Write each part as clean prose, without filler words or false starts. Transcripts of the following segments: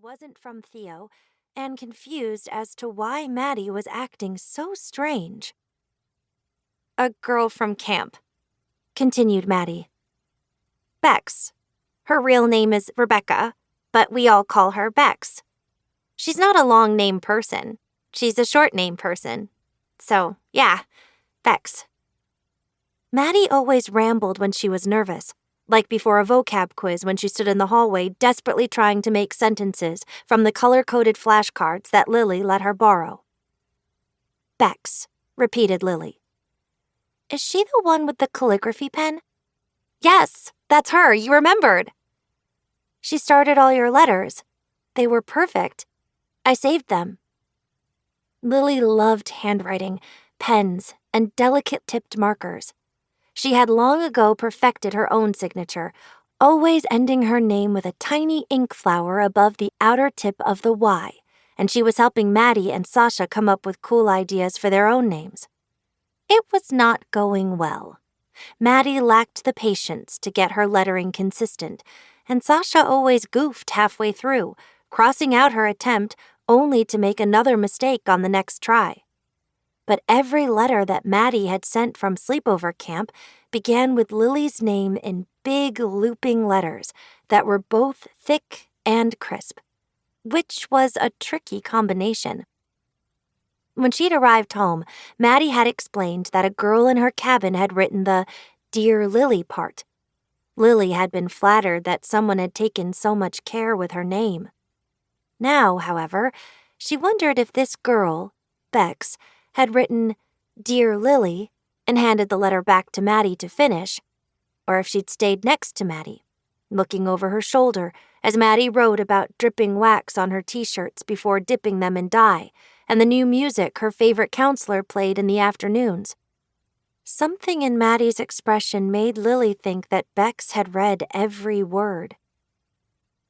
wasn't from Theo and confused as to why Maddie was acting so strange. "A girl from camp," continued Maddie. "Bex. Her real name is Rebecca, but we all call her Bex. She's not a long name person. She's a short name person. So, yeah, Bex." Maddie always rambled when she was nervous, like before a vocab quiz when she stood in the hallway desperately trying to make sentences from the color-coded flashcards that Lily let her borrow. "Bex," repeated Lily. "Is she the one with the calligraphy pen?" "Yes, that's her, you remembered." "She started all your letters. They were perfect. I saved them." Lily loved handwriting, pens, and delicate-tipped markers. She had long ago perfected her own signature, always ending her name with a tiny ink flower above the outer tip of the Y, and she was helping Maddie and Sasha come up with cool ideas for their own names. It was not going well. Maddie lacked the patience to get her lettering consistent, and Sasha always goofed halfway through, crossing out her attempt only to make another mistake on the next try. But every letter that Maddie had sent from sleepover camp began with Lily's name in big looping letters that were both thick and crisp, which was a tricky combination. When she'd arrived home, Maddie had explained that a girl in her cabin had written the "Dear Lily" part. Lily had been flattered that someone had taken so much care with her name. Now, however, she wondered if this girl, Bex, had written "Dear Lily" and handed the letter back to Maddie to finish, or if she'd stayed next to Maddie, looking over her shoulder as Maddie wrote about dripping wax on her t-shirts before dipping them in dye, and the new music her favorite counselor played in the afternoons. Something in Maddie's expression made Lily think that Bex had read every word.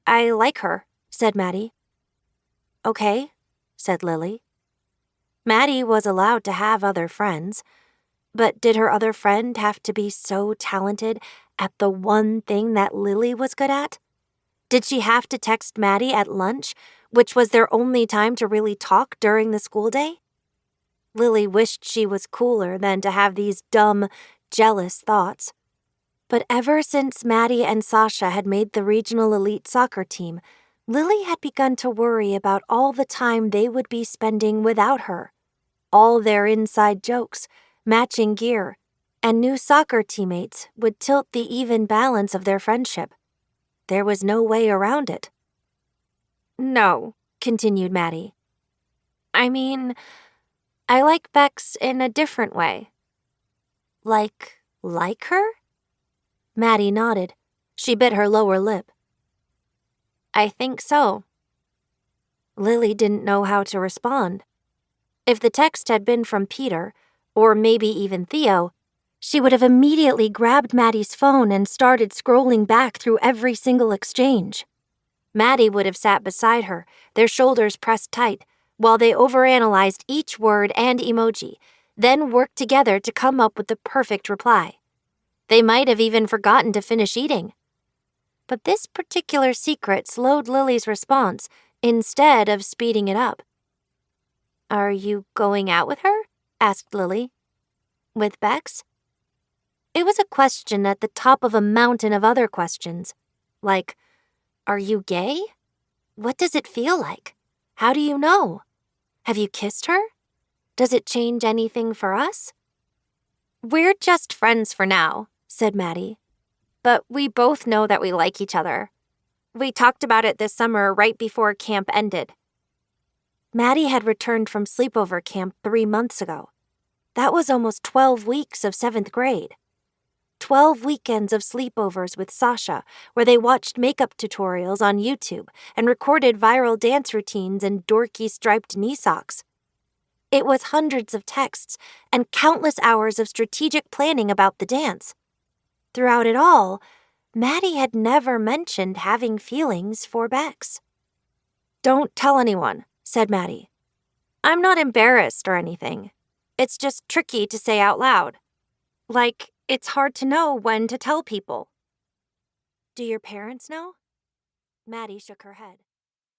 "I like her," said Maddie. "Okay," said Lily. Maddie was allowed to have other friends, but did her other friend have to be so talented at the one thing that Lily was good at? Did she have to text Maddie at lunch, which was their only time to really talk during the school day? Lily wished she was cooler than to have these dumb, jealous thoughts. But ever since Maddie and Sasha had made the regional elite soccer team, Lily had begun to worry about all the time they would be spending without her. All their inside jokes, matching gear, and new soccer teammates would tilt the even balance of their friendship. There was no way around it. "No," continued Maddie. "I mean, I like Bex in a different way." Like her? Maddie nodded. She bit her lower lip. "I think so." Lily didn't know how to respond. If the text had been from Peter, or maybe even Theo, she would have immediately grabbed Maddie's phone and started scrolling back through every single exchange. Maddie would have sat beside her, their shoulders pressed tight, while they overanalyzed each word and emoji, then worked together to come up with the perfect reply. They might have even forgotten to finish eating. But this particular secret slowed Lily's response instead of speeding it up. "Are you going out with her?" asked Lily. "With Bex?" It was a question at the top of a mountain of other questions, like, "Are you gay? What does it feel like? How do you know? Have you kissed her? Does it change anything for us?" "We're just friends for now," said Maddie. "But we both know that we like each other. We talked about it this summer right before camp ended." Maddie had returned from sleepover camp 3 months ago. That was almost 12 weeks of 7th grade. 12 weekends of sleepovers with Sasha, where they watched makeup tutorials on YouTube and recorded viral dance routines in dorky striped knee socks. It was hundreds of texts and countless hours of strategic planning about the dance. Throughout it all, Maddie had never mentioned having feelings for Bex. "Don't tell anyone," said Maddie. "I'm not embarrassed or anything. It's just tricky to say out loud. Like, it's hard to know when to tell people." "Do your parents know?" Maddie shook her head.